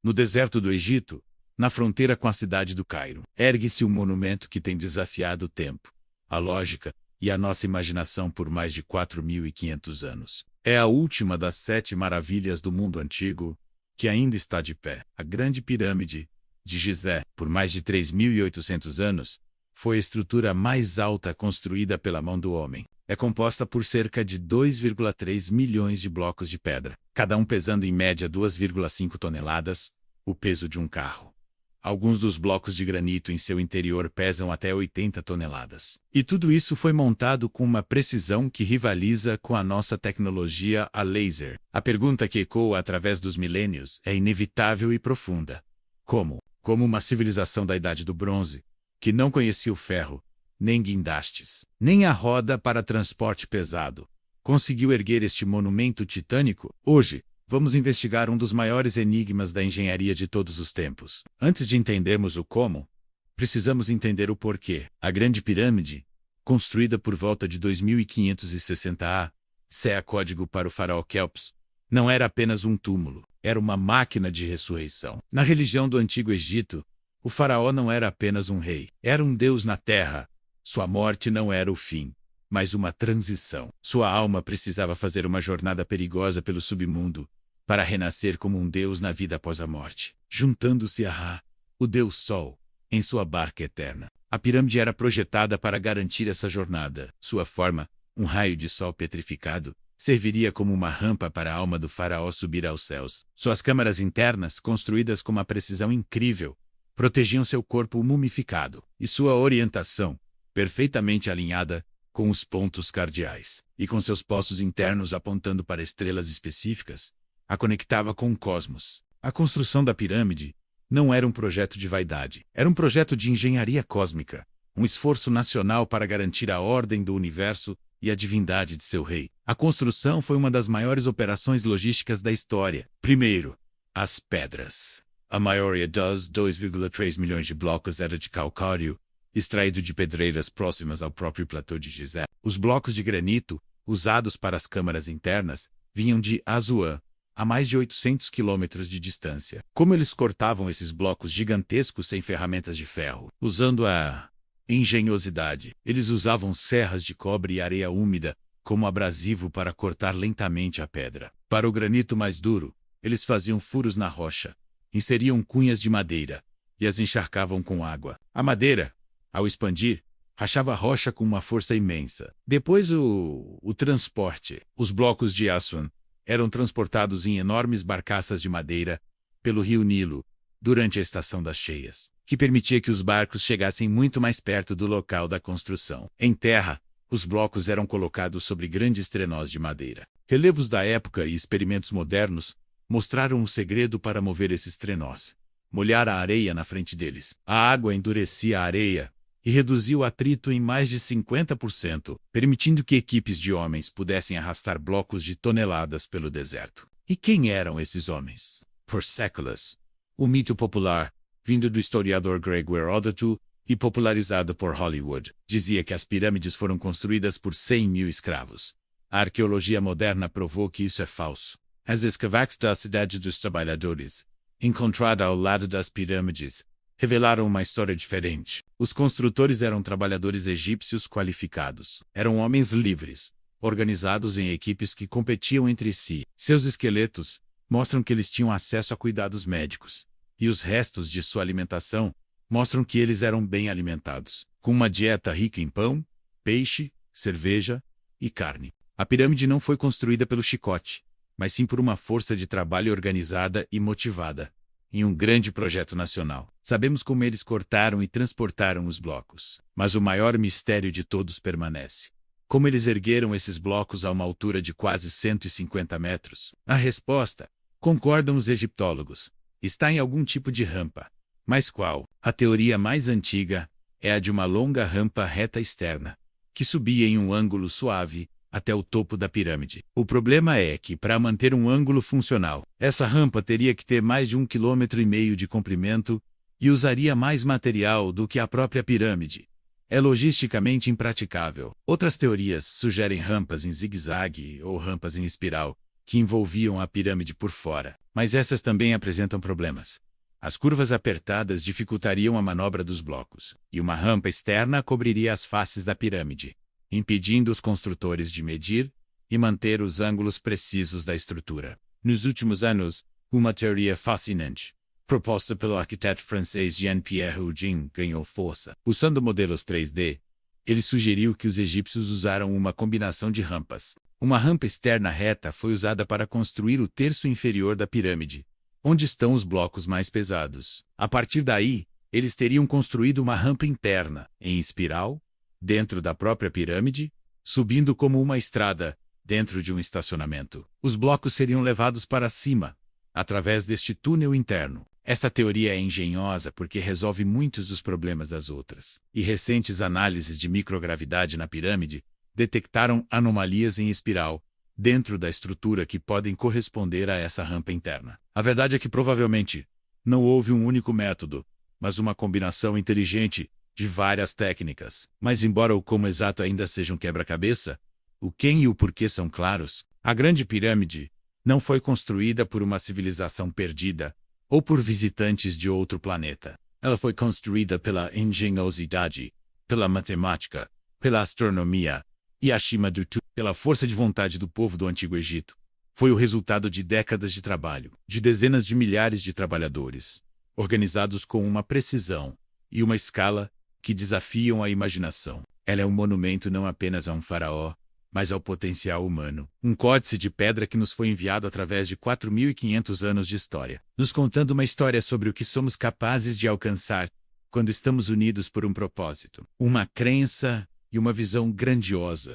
No deserto do Egito, na fronteira com a cidade do Cairo, ergue-se um monumento que tem desafiado o tempo, a lógica e a nossa imaginação por mais de 4.500 anos. É a última das 7 maravilhas do mundo antigo, que ainda está de pé. A Grande Pirâmide de Gizé, por mais de 3.800 anos, foi a estrutura mais alta construída pela mão do homem. É composta por cerca de 2,3 milhões de blocos de pedra, cada um pesando em média 2,5 toneladas, o peso de um carro. Alguns dos blocos de granito em seu interior pesam até 80 toneladas. E tudo isso foi montado com uma precisão que rivaliza com a nossa tecnologia a laser. A pergunta que ecoa através dos milênios é inevitável e profunda. Como? Como uma civilização da Idade do Bronze, que não conhecia o ferro, nem guindastes, nem a roda para transporte pesado, conseguiu erguer este monumento titânico? Hoje, vamos investigar um dos maiores enigmas da engenharia de todos os tempos. Antes de entendermos o como, precisamos entender o porquê. A Grande Pirâmide, construída por volta de 2560 a.C., código para o faraó Kelps, não era apenas um túmulo, era uma máquina de ressurreição. Na religião do Antigo Egito, o faraó não era apenas um rei, era um deus na terra. Sua morte não era o fim, mas uma transição. Sua alma precisava fazer uma jornada perigosa pelo submundo, para renascer como um deus na vida após a morte, juntando-se a Ra, o deus Sol, em sua barca eterna. A pirâmide era projetada para garantir essa jornada. Sua forma, um raio de sol petrificado, serviria como uma rampa para a alma do faraó subir aos céus. Suas câmaras internas, construídas com uma precisão incrível, protegiam seu corpo mumificado, e sua orientação, perfeitamente alinhada com os pontos cardeais, e com seus poços internos apontando para estrelas específicas, a conectava com o cosmos. A construção da pirâmide não era um projeto de vaidade, era um projeto de engenharia cósmica, um esforço nacional para garantir a ordem do universo e a divindade de seu rei. A construção foi uma das maiores operações logísticas da história. Primeiro, as pedras. A maioria das 2,3 milhões de blocos era de calcário, extraído de pedreiras próximas ao próprio platô de Gizé. Os blocos de granito, usados para as câmaras internas, vinham de Assuã, a mais de 800 quilômetros de distância. Como eles cortavam esses blocos gigantescos sem ferramentas de ferro? Usando a engenhosidade. Eles usavam serras de cobre e areia úmida como abrasivo para cortar lentamente a pedra. Para o granito mais duro, eles faziam furos na rocha, inseriam cunhas de madeira e as encharcavam com água. A madeira, ao expandir, rachava a rocha com uma força imensa. Depois o transporte. Os blocos de Assuã eram transportados em enormes barcaças de madeira pelo rio Nilo durante a estação das cheias, que permitia que os barcos chegassem muito mais perto do local da construção. Em terra, os blocos eram colocados sobre grandes trenós de madeira. Relevos da época e experimentos modernos mostraram o segredo para mover esses trenós. Molhar a areia na frente deles. A água endurecia a areia e reduzia o atrito em mais de 50%, permitindo que equipes de homens pudessem arrastar blocos de toneladas pelo deserto. E quem eram esses homens? Por séculos, o mito popular, vindo do historiador grego Heródoto e popularizado por Hollywood, dizia que as pirâmides foram construídas por 100.000 escravos. A arqueologia moderna provou que isso é falso. As escavações da cidade dos trabalhadores, encontrada ao lado das pirâmides, revelaram uma história diferente. Os construtores eram trabalhadores egípcios qualificados. Eram homens livres, organizados em equipes que competiam entre si. Seus esqueletos mostram que eles tinham acesso a cuidados médicos, e os restos de sua alimentação mostram que eles eram bem alimentados, com uma dieta rica em pão, peixe, cerveja e carne. A pirâmide não foi construída pelo chicote, mas sim por uma força de trabalho organizada e motivada, em um grande projeto nacional. Sabemos como eles cortaram e transportaram os blocos, mas o maior mistério de todos permanece. Como eles ergueram esses blocos a uma altura de quase 150 metros? A resposta, concordam os egiptólogos, está em algum tipo de rampa. Mas qual? A teoria mais antiga é a de uma longa rampa reta externa, que subia em um ângulo suave até o topo da pirâmide. O problema é que, para manter um ângulo funcional, essa rampa teria que ter mais de 1,5 km de comprimento e usaria mais material do que a própria pirâmide. É logisticamente impraticável. Outras teorias sugerem rampas em zigue-zague ou rampas em espiral, que envolviam a pirâmide por fora. Mas essas também apresentam problemas. As curvas apertadas dificultariam a manobra dos blocos, e uma rampa externa cobriria as faces da pirâmide, impedindo os construtores de medir e manter os ângulos precisos da estrutura. Nos últimos anos, uma teoria fascinante, proposta pelo arquiteto francês Jean-Pierre Houdin, ganhou força. Usando modelos 3D, ele sugeriu que os egípcios usaram uma combinação de rampas. Uma rampa externa reta foi usada para construir o terço inferior da pirâmide, onde estão os blocos mais pesados. A partir daí, eles teriam construído uma rampa interna, em espiral, dentro da própria pirâmide, subindo como uma estrada, dentro de um estacionamento. Os blocos seriam levados para cima, através deste túnel interno. Esta teoria é engenhosa porque resolve muitos dos problemas das outras. E recentes análises de microgravidade na pirâmide detectaram anomalias em espiral, dentro da estrutura que podem corresponder a essa rampa interna. A verdade é que provavelmente não houve um único método, mas uma combinação inteligente de várias técnicas. Mas embora o como exato ainda seja um quebra-cabeça, o quem e o porquê são claros. A Grande Pirâmide não foi construída por uma civilização perdida ou por visitantes de outro planeta. Ela foi construída pela engenhosidade, pela matemática, pela astronomia e, acima de tudo, pela força de vontade do povo do Antigo Egito. Foi o resultado de décadas de trabalho, de dezenas de milhares de trabalhadores, organizados com uma precisão e uma escala que desafiam a imaginação. Ela é um monumento não apenas a um faraó, mas ao potencial humano. Um códice de pedra que nos foi enviado através de 4.500 anos de história, nos contando uma história sobre o que somos capazes de alcançar quando estamos unidos por um propósito, uma crença e uma visão grandiosa.